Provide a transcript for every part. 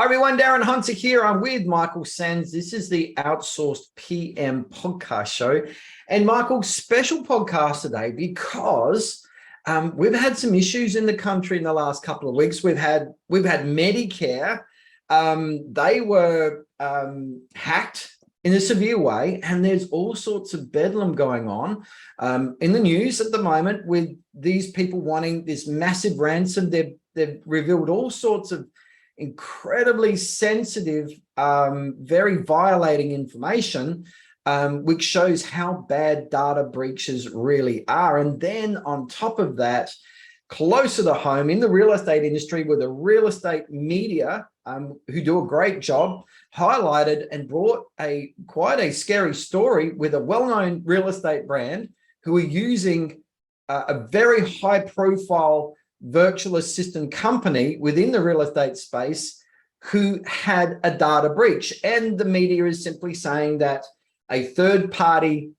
Hi everyone, Darren Hunter here. I'm with Michael Sanz. This is the Outsourced PM podcast show. And Michael, special podcast today because we've had some issues in the country in the last couple of weeks. We've had Medicare. They were hacked in a severe way, and there's all sorts of bedlam going on in the news at the moment with these people wanting this massive ransom. They've revealed all sorts of incredibly sensitive, very violating information, which shows how bad data breaches really are. And then on top of that, closer to home in the real estate industry, with the real estate media, who do a great job, highlighted and brought quite a scary story with a well-known real estate brand who are using a very high-profile virtual assistant company within the real estate space who had a data breach. And the media is simply saying that a third-party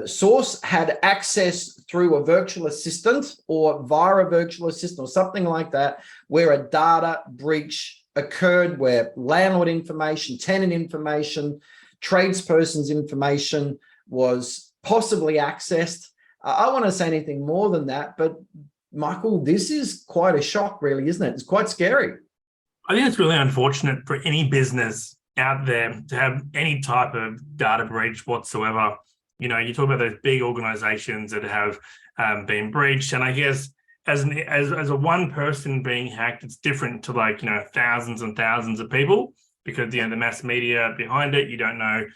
source had access through a virtual assistant or via a virtual assistant or something like that, where a data breach occurred, where landlord information, tenant information, tradesperson's information was possibly accessed. I want to say anything more than that, but Michael, this is quite a shock, really, isn't it? It's quite scary. I think it's really unfortunate for any business out there to have any type of data breach whatsoever. You know, you talk about those big organizations that have been breached, and I guess as a one person being hacked, it's different to thousands and thousands of people, because the mass media behind it, you don't know.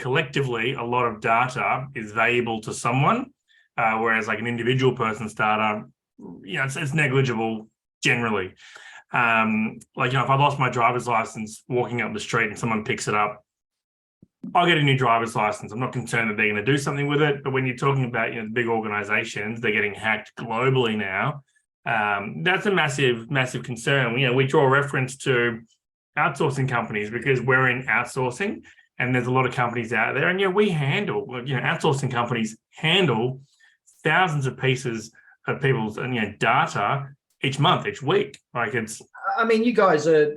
Collectively, a lot of data is valuable to someone. Whereas like an individual person's data, it's negligible generally. If I lost my driver's license walking up the street and someone picks it up, I'll get a new driver's license. I'm not concerned that they're going to do something with it. But when you're talking about big organizations, they're getting hacked globally now. That's a massive, massive concern. We draw reference to outsourcing companies because we're in outsourcing, and there's a lot of companies out there. And outsourcing companies handle thousands of pieces of people's data each month, each week. You guys do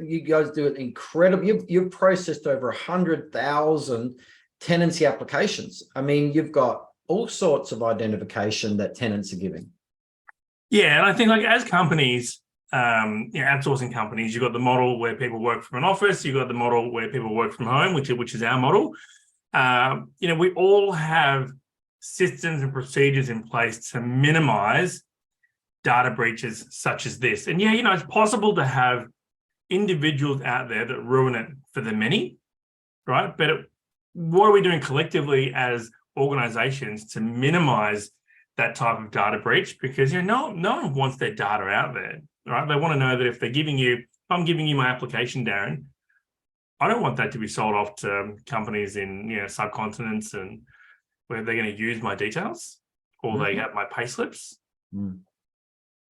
it incredible. You've processed over 100,000 tenancy applications. You've got all sorts of identification that tenants are giving. Yeah, and I think as companies, outsourcing companies, you've got the model where people work from an office, you've got the model where people work from home, which is our model. We all have systems and procedures in place to minimize data breaches such as this. And it's possible to have individuals out there that ruin it for the many, right? But what are we doing collectively as organizations to minimize that type of data breach? Because no one wants their data out there, right? They want to know that if I'm giving you my application, Darren, I don't want that to be sold off to companies in subcontinents and where they're going to use my details, or they have my pay slips.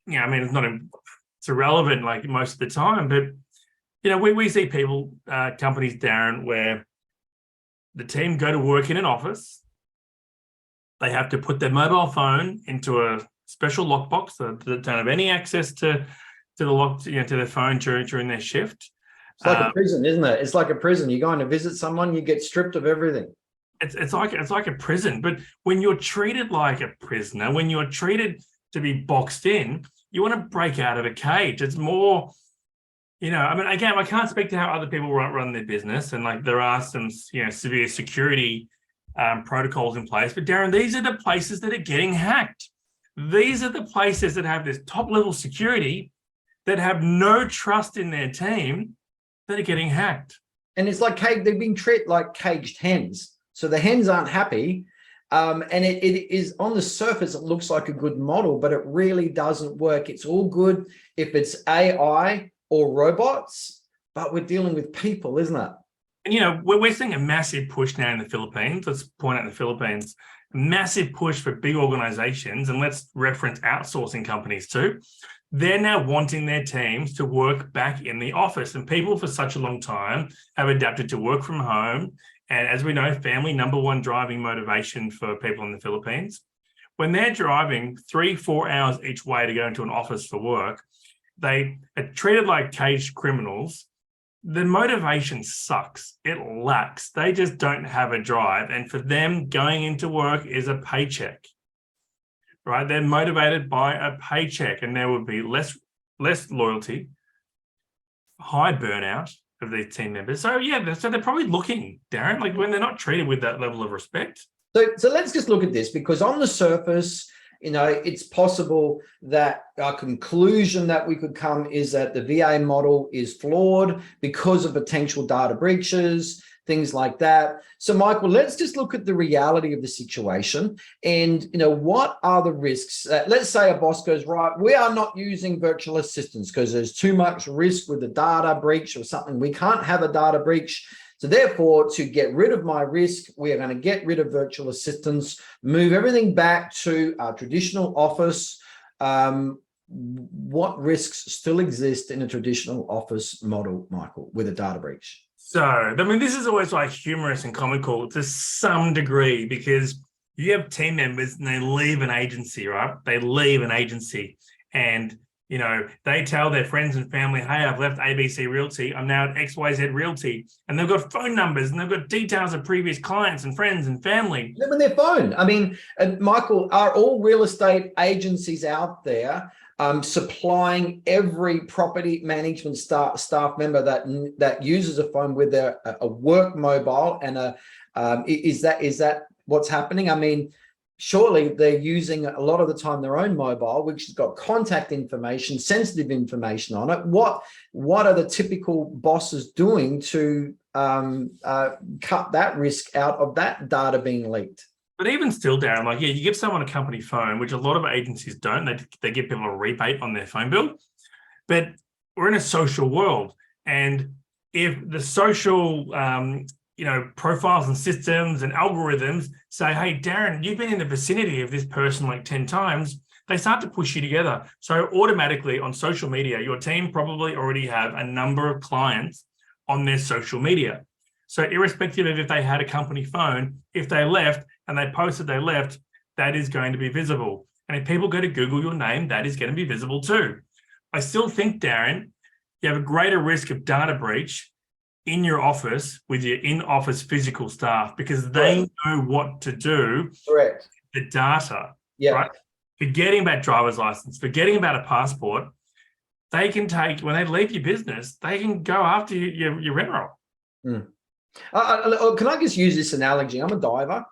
It's irrelevant most of the time, but we see people, companies, Darren, where the team go to work in an office. They have to put their mobile phone into a special lockbox so that they don't have any access to the lock, to their phone during their shift. It's like a prison, isn't it? It's like a prison. You're going to visit someone, you get stripped of everything. It's like a prison. But when you're treated like a prisoner, when you're treated to be boxed in, you want to break out of a cage. It's more, again, I can't speak to how other people run their business, and there are some severe security protocols in place. But Darren, these are the places that are getting hacked. These are the places that have this top level security, that have no trust in their team, that are getting hacked. And it's like they've been treated like caged hens. So the hens aren't happy. And it is, on the surface, it looks like a good model, but it really doesn't work. It's all good if it's AI or robots, but we're dealing with people, isn't it? And, we're seeing a massive push now in the Philippines. Let's point out the Philippines, a massive push for big organizations. And let's reference outsourcing companies too. They're now wanting their teams to work back in the office. And people for such a long time have adapted to work from home. And as we know, family, number one driving motivation for people in the Philippines. When they're driving 3-4 hours each way to go into an office for work, they are treated like caged criminals. The motivation sucks. It lacks. They just don't have a drive. And for them, going into work is a paycheck, right? They're motivated by a paycheck, and there would be less loyalty, high burnout of these team members. So yeah, so they're probably looking, Darren, like when they're not treated with that level of respect. So let's just look at this, because on the surface, it's possible that our conclusion that we could come is that the VA model is flawed because of potential data breaches, things like that. So Michael, let's just look at the reality of the situation and, what are the risks? Let's say a boss goes, right, we are not using virtual assistants because there's too much risk with the data breach or something. We can't have a data breach. So therefore, to get rid of my risk, we are going to get rid of virtual assistants, move everything back to our traditional office. What risks still exist in a traditional office model, Michael, with a data breach? So, I mean, this is always like humorous and comical to some degree, because you have team members and they leave an agency, right? They leave an agency and they tell their friends and family, hey, I've left ABC Realty. I'm now at XYZ Realty. And they've got phone numbers and they've got details of previous clients and friends and family. Live on their phone. I mean, Michael, are all real estate agencies out there supplying every property management staff member that uses a phone with a work mobile? And is that what's happening? I mean, surely they're using a lot of the time their own mobile, which has got contact information, sensitive information on it. What are the typical bosses doing to cut that risk out of that data being leaked? But even still, Darren, like, yeah, you give someone a company phone, which a lot of agencies don't. They give people a rebate on their phone bill. But we're in a social world. And if the social profiles and systems and algorithms say, hey, Darren, you've been in the vicinity of this person like 10 times, they start to push you together. So automatically on social media, your team probably already have a number of clients on their social media. So irrespective of if they had a company phone, if they left and they posted they left, that is going to be visible. And if people go to Google your name, that is going to be visible too. I still think, Darren, you have a greater risk of data breach in your office with your in-office physical staff, because they know what to do. Correct. The data, yeah. Right? Forgetting about driver's license, forgetting about a passport, they can take, when they leave your business, they can go after your rent roll. Mm. Can I just use this analogy? I'm a diver,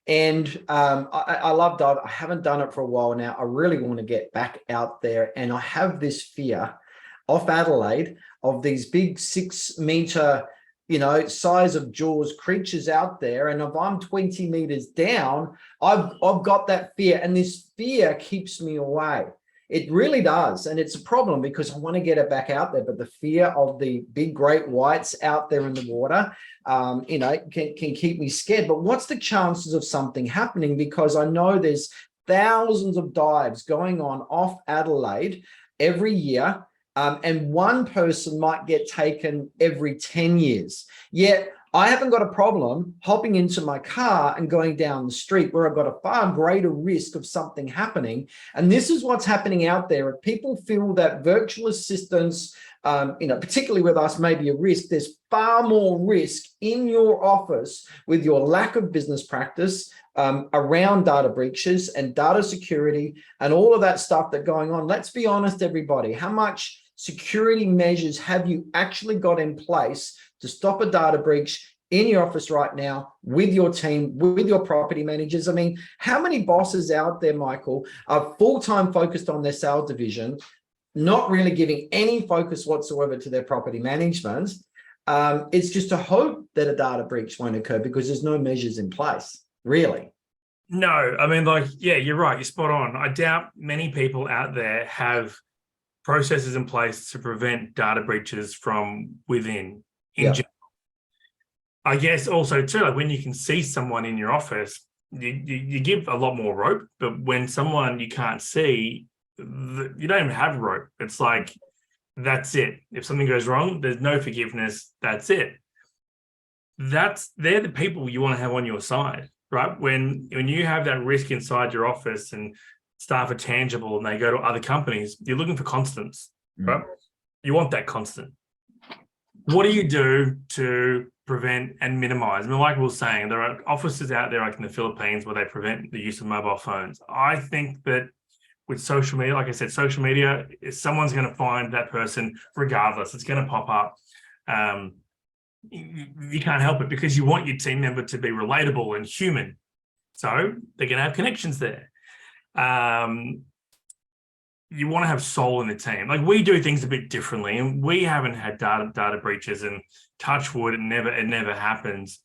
and I love diving. I haven't done it for a while now. I really want to get back out there, and I have this fear off Adelaide of these big 6 meter, size of jaws creatures out there. And if I'm 20 meters down, I've got that fear, and this fear keeps me away. It really does. And it's a problem because I want to get it back out there. But the fear of the big great whites out there in the water, can keep me scared. But what's the chances of something happening? Because I know there's thousands of dives going on off Adelaide every year. And one person might get taken every 10 years. Yet I haven't got a problem hopping into my car and going down the street where I've got a far greater risk of something happening. And this is what's happening out there. If people feel that virtual assistants, particularly with us, may be a risk, there's far more risk in your office with your lack of business practice around data breaches and data security and all of that stuff that's going on. Let's be honest, everybody, how much security measures have you actually got in place to stop a data breach in your office right now with your team, with your property managers? I mean, how many bosses out there, Michael, are full-time focused on their sales division, not really giving any focus whatsoever to their property management? It's just a hope that a data breach won't occur because there's no measures in place, really. No, I mean, you're right. You're spot on. I doubt many people out there have processes in place to prevent data breaches from within. General. I guess also too, like when you can see someone in your office, you give a lot more rope. But when someone you can't see, you don't even have rope. It's like, that's it. If something goes wrong, there's no forgiveness. That's it. They're the people you want to have on your side, right? When you have that risk inside your office and staff are tangible and they go to other companies, you're looking for constants. right? You want that constant. What do you do to prevent and minimize? I mean, like we were saying, there are offices out there like in the Philippines where they prevent the use of mobile phones. I think that with social media, like I said, social media, someone's going to find that person regardless. It's going to pop up. You can't help it because you want your team member to be relatable and human. So they're going to have connections there. You want to have soul in the team. Like we do things a bit differently, and we haven't had data breaches, and touch wood, it never happens.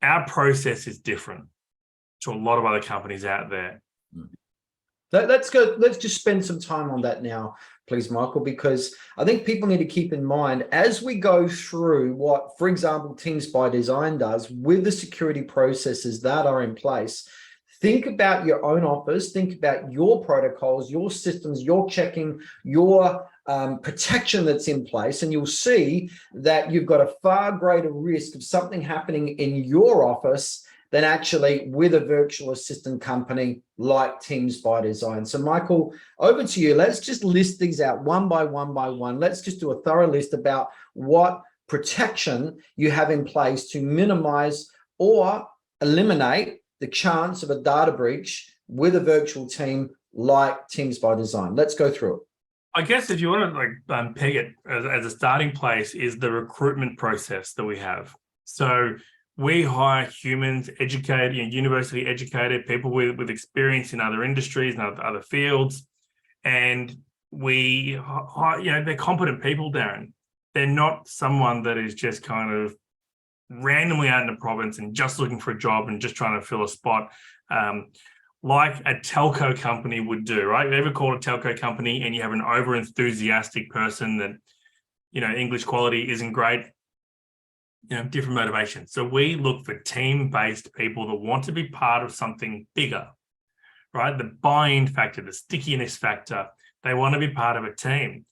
Our process is different to a lot of other companies out there. Let's just spend some time on that now, please, Michael, because I think people need to keep in mind as we go through what, for example, Teams by Design does with the security processes that are in place. Think about your own office, think about your protocols, your systems, your checking, your protection that's in place, and you'll see that you've got a far greater risk of something happening in your office than actually with a virtual assistant company like Teams by Design. So Michael, over to you. Let's just list these out one by one. Let's just do a thorough list about what protection you have in place to minimize or eliminate the chance of a data breach with a virtual team like Teams by Design. Let's go through it. I guess if you want to peg it as a starting place is the recruitment process that we have. So we hire humans, educated, university educated people with experience in other industries and other fields, and we hire, they're competent people, Darren. They're not someone that is just kind of randomly out in the province and just looking for a job and just trying to fill a spot, like a telco company would do, right? You ever call a telco company and you have an over enthusiastic person that, English quality isn't great, different motivation. So we look for team-based people that want to be part of something bigger, right? The buy-in factor, the stickiness factor, they want to be part of a team.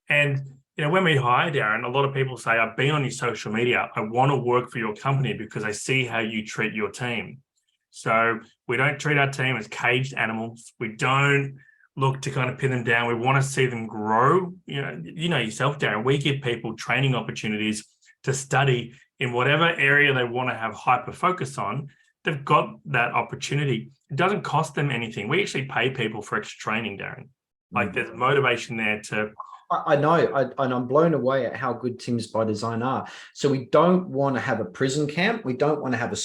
And when we hire, Darren, a lot of people say, I've been on your social media. I want to work for your company because I see how you treat your team. So we don't treat our team as caged animals. We don't look to kind of pin them down. We want to see them grow. You know yourself, Darren, we give people training opportunities to study in whatever area they want to have hyper focus on. They've got that opportunity. It doesn't cost them anything. We actually pay people for extra training, Darren. Like there's motivation there to... I know, and I'm blown away at how good Teams by Design are. So we don't want to have a prison camp. We don't want to have a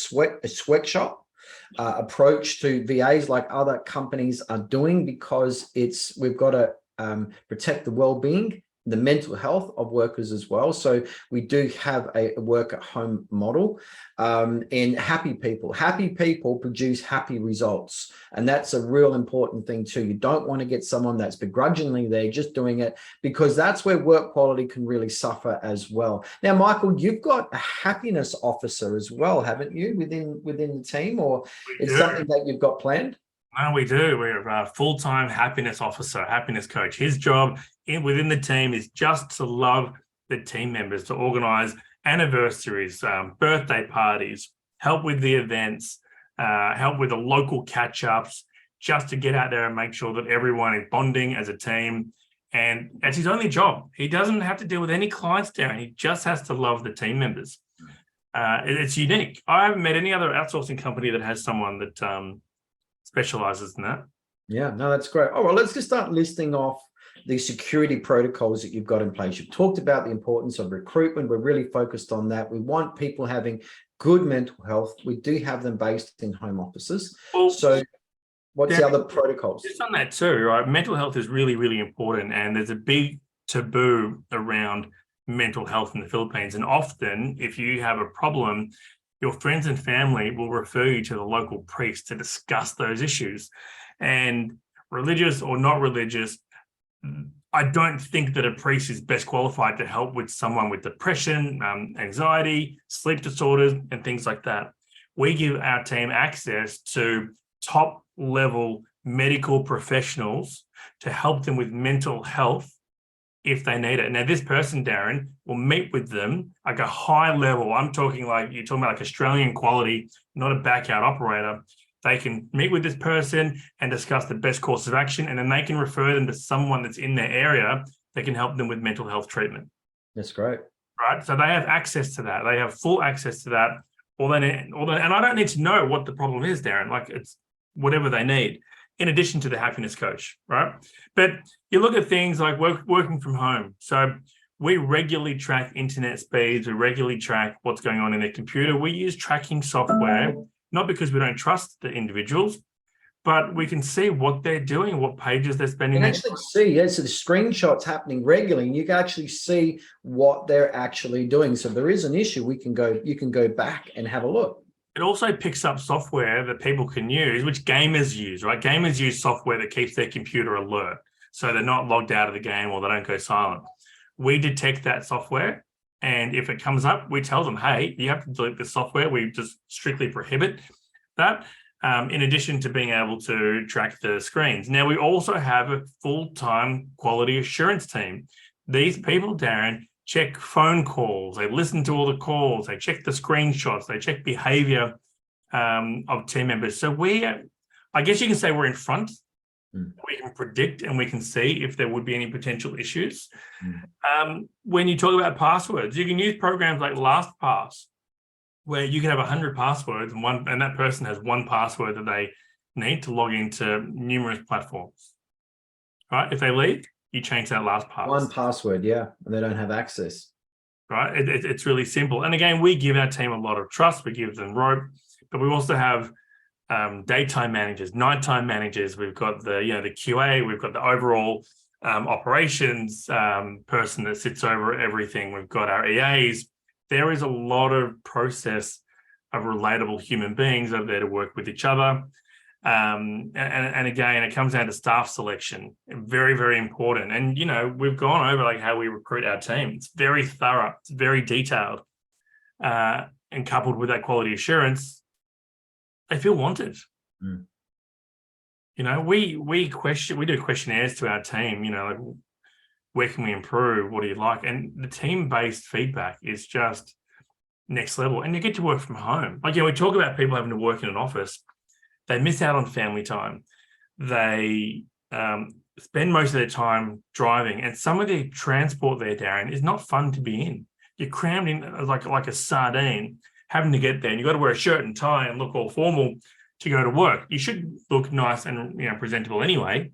sweatshop approach to VAs like other companies are doing, because we've got to protect the well-being, the mental health of workers as well. So we do have a work at home model, and happy people produce happy results. And that's a real important thing too. You don't want to get someone that's begrudgingly there just doing it, because that's where work quality can really suffer as well. Now, Michael, you've got a happiness officer as well, haven't you, within the team, or it's something that you've got planned? No, we do. We're a full-time happiness officer, happiness coach. His job within the team is just to love the team members, to organize anniversaries, birthday parties, help with the events, help with the local catch-ups, just to get out there and make sure that everyone is bonding as a team. And it's his only job. He doesn't have to deal with any clients, Darren. He just has to love the team members. It's unique. I haven't met any other outsourcing company that has someone that specializes in that. Yeah, no, that's great. All right, let's just start listing off the security protocols that you've got in place. You've talked about the importance of recruitment. We're really focused on that. We want people having good mental health. We do have them based in home offices. Well, so what's the other protocols? Just on that too, right? Mental health is really, really important. And there's a big taboo around mental health in the Philippines. And often if you have a problem, your friends and family will refer you to the local priest to discuss those issues. And religious or not religious, I don't think that a priest is best qualified to help with someone with depression, anxiety, sleep disorders, and things like that. We give our team access to top-level medical professionals to help them with mental health if they need it. Now, this person, Darren, will meet with them like a high level. I'm talking like, you're talking about like Australian quality, not a backyard operator. They can meet with this person and discuss the best course of action, and then they can refer them to someone that's in their area that can help them with mental health treatment. That's great. Right. So they have access to that. They have full access to that. And I don't need to know what the problem is, Darren. Like, it's whatever they need, in addition to the happiness coach, right? But you look at things like working from home. So we regularly track internet speeds. We regularly track what's going on in their computer. We use tracking software, not because we don't trust the individuals, but we can see what they're doing, what pages they're spending. You can actually see, so the screenshots happening regularly, and you can actually see what they're actually doing. So if there is an issue, you can go back and have a look. It also picks up software that people can use, which gamers use, right? Gamers use software that keeps their computer alert, so they're not logged out of the game or they don't go silent. We detect that software, and if it comes up, we tell them, hey, you have to delete the software. We just strictly prohibit that, in addition to being able to track the screens. Now, we also have a full-time quality assurance team. These people, Darren, check phone calls. They listen to all the calls. They check the screenshots. They check behavior of team members. So I guess you can say we're in front. We can predict and we can see if there would be any potential issues. When you talk about passwords, you can use programs like LastPass, where you can have 100 passwords and that person has one password that they need to log into numerous platforms. Right? If they leave, you change that LastPass. One password, yeah, and they don't have access. Right? It's really simple. And again, we give our team a lot of trust. We give them rope, but we also have daytime managers, nighttime managers. We've got the QA. We've got the overall operations person that sits over everything. We've got our EAs. There is a lot of process of relatable human beings over there to work with each other. And again, it comes down to staff selection. Very, very important. And, we've gone over like how we recruit our team. It's very thorough. It's very detailed. And coupled with that quality assurance, they feel wanted. We do questionnaires to our team, like, where can we improve? What do you like? And the team-based feedback is just next level. And you get to work from home. Like, we talk about people having to work in an office. They miss out on family time. They spend most of their time driving. And some of the transport there, Darren, is not fun to be in. You're crammed in like a sardine, having to get there. And you've got to wear a shirt and tie and look all formal to go to work. You should look nice and presentable anyway.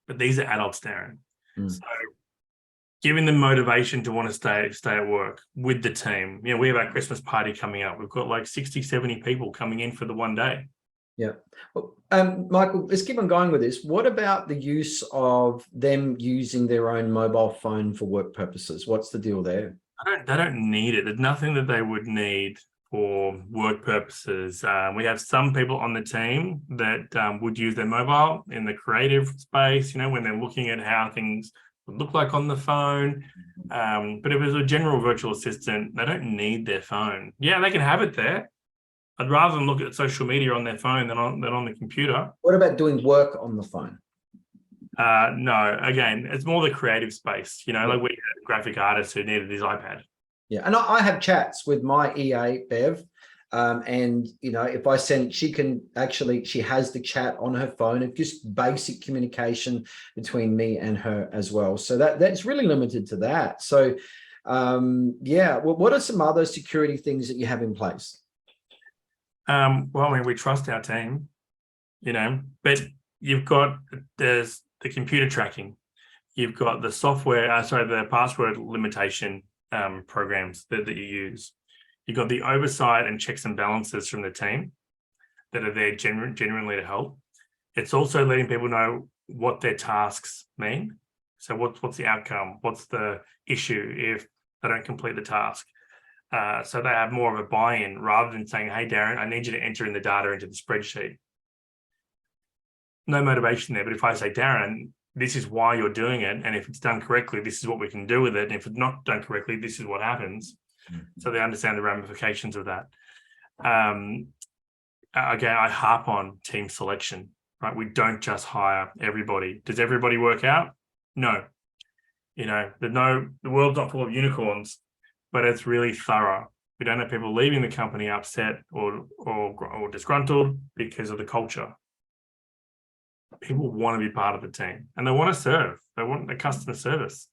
But these are adults, Darren. So giving them motivation to want to stay at work with the team. We have our Christmas party coming up. We've got like 60, 70 people coming in for the one day. Yeah. Well, Michael, let's keep on going with this. What about the use of them using their own mobile phone for work purposes? What's the deal there? They don't need it. There's nothing that they would need for work purposes. We have some people on the team that would use their mobile in the creative space, when they're looking at how things would look like on the phone. But if it's a general virtual assistant, they don't need their phone. Yeah, they can have it there. I'd rather them look at social media on their phone than on the computer. What about doing work on the phone? No, again, it's more the creative space. Like we had a graphic artist who needed his iPad. Yeah, and I have chats with my EA, Bev, and if I send, she has the chat on her phone of just basic communication between me and her as well. So that's really limited to that. So, what are some other security things that you have in place? We trust our team, but you've got there's the computer tracking, you've got the software, the password limitation programs that you use. You've got the oversight and checks and balances from the team that are there genuinely to help. It's also letting people know what their tasks mean. So what's the outcome? What's the issue if they don't complete the task? So they have more of a buy-in rather than saying, hey, Darren, I need you to enter in the data into the spreadsheet. No motivation there. But if I say, Darren, this is why you're doing it, and if it's done correctly, this is what we can do with it. And if it's not done correctly, this is what happens. So they understand the ramifications of that. Again, I harp on team selection, right? We don't just hire everybody. Does everybody work out? No. The world's not full of unicorns, but it's really thorough. We don't have people leaving the company upset or disgruntled because of the culture. people want to be part of the team and they want to serve. They want the customer service.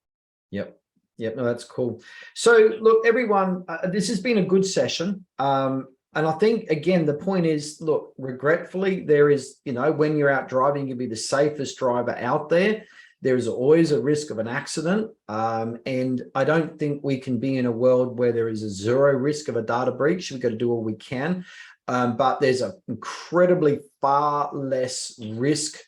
Yep. No, that's cool. So look, everyone, this has been a good session. And I think, again, the point is, look, regretfully, there is, when you're out driving, you'll be the safest driver out there. There is always a risk of an accident. And I don't think we can be in a world where there is a zero risk of a data breach. We've got to do all we can. But there's an incredibly far less risk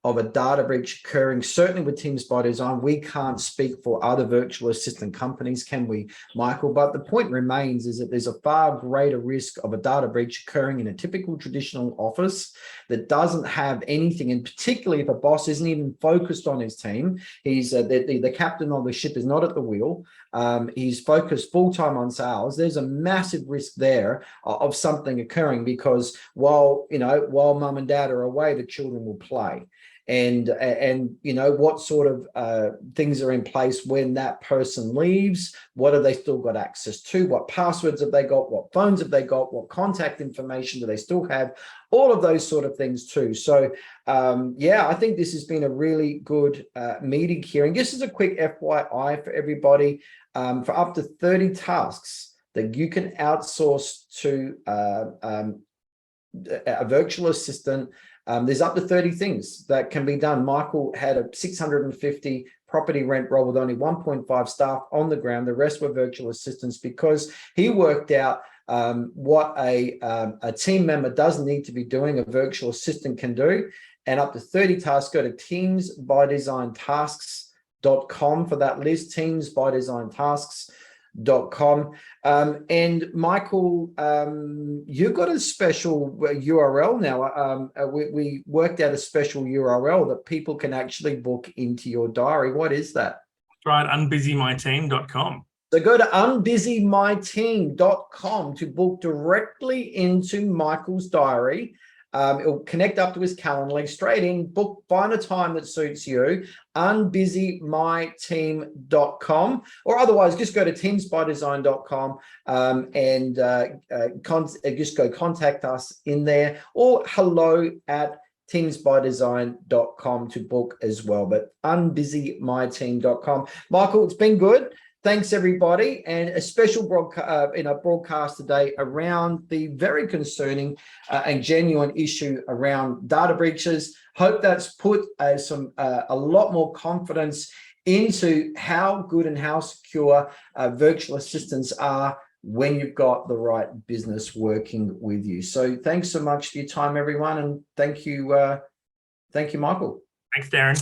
of a data breach occurring, certainly with Teams by Design. We can't speak for other virtual assistant companies, can we, Michael? But the point remains is that there's a far greater risk of a data breach occurring in a typical traditional office that doesn't have anything, and particularly if a boss isn't even focused on his team, he's the captain of the ship is not at the wheel, he's focused full-time on sales. There's a massive risk there of something occurring, because while mum and dad are away, the children will play. And what sort of things are in place when that person leaves? What have they still got access to? What passwords have they got? What phones have they got? What contact information do they still have? All of those sort of things too. So I think this has been a really good meeting here. And just as a quick FYI for everybody, for up to 30 tasks that you can outsource to a virtual assistant, there's up to 30 things that can be done. Michael had a 650 property rent roll with only 1.5 staff on the ground. The rest were virtual assistants, because he worked out what a team member doesn't need to be doing, a virtual assistant can do. And up to 30 tasks. Go to teamsbydesign.tasks.com for that list, teamsbydesign.tasks.com. And Michael, you've got a special URL now. We worked out a special URL that people can actually book into your diary. What is that? That's right, unbusymyteam.com. So go to unbusymyteam.com to book directly into Michael's diary. It'll connect up to his Calendly, straight in, book, find a time that suits you, unbusymyteam.com, or otherwise just go to teamsbydesign.com and just go contact us in there, or hello@teamsbydesign.com to book as well, but unbusymyteam.com. Michael, it's been good. Thanks, everybody, and a special broadcast today around the very concerning and genuine issue around data breaches. Hope that's put a lot more confidence into how good and how secure virtual assistants are when you've got the right business working with you. So thanks so much for your time, everyone, and thank you, Michael. Thanks, Darren.